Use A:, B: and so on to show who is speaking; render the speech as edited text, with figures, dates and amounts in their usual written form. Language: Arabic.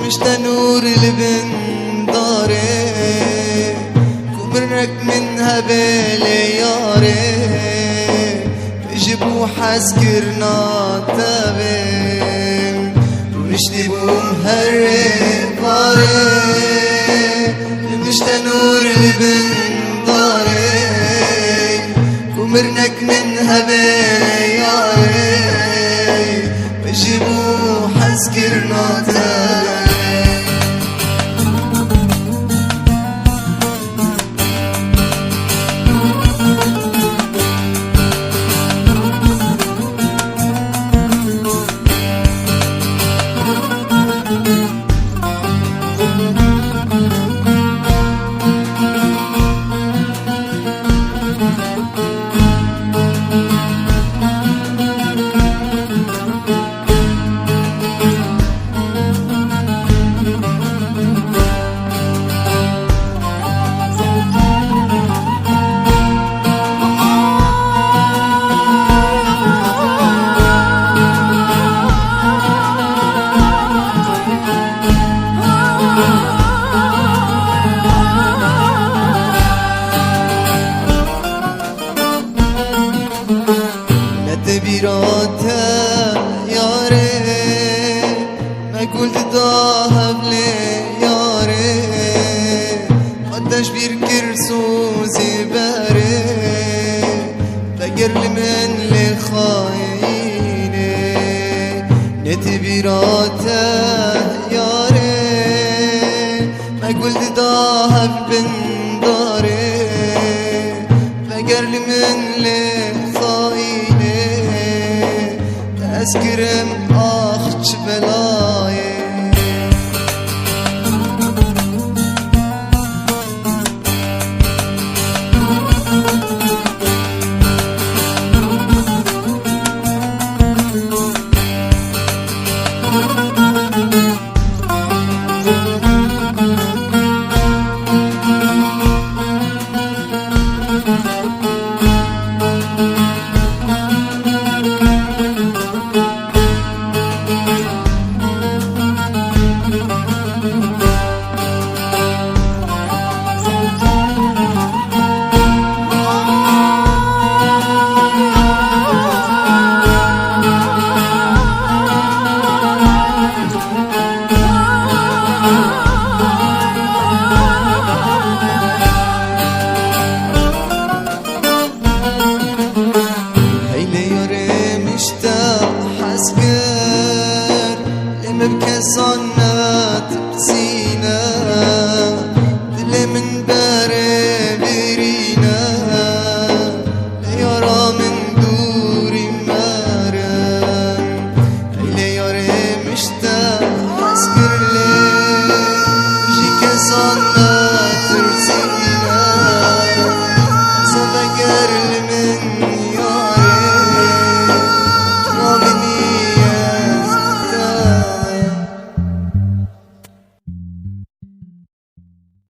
A: مش تنور لبن داري كبرك منها بلياري بجيبو حسكرنا تابين ونشتبو مهري باري مش تنور لبن داري كبرك منها بلياري بجيبو حسكرنا تابين تبيراتا ياري ما قلت ذهب لي ياري قداش بيركر سوزي باري بقر لي من لي خايني نتبيراتا ياري ما قلت ذهب بن داري بقر لي من لي خايني أسكرم آخ بلا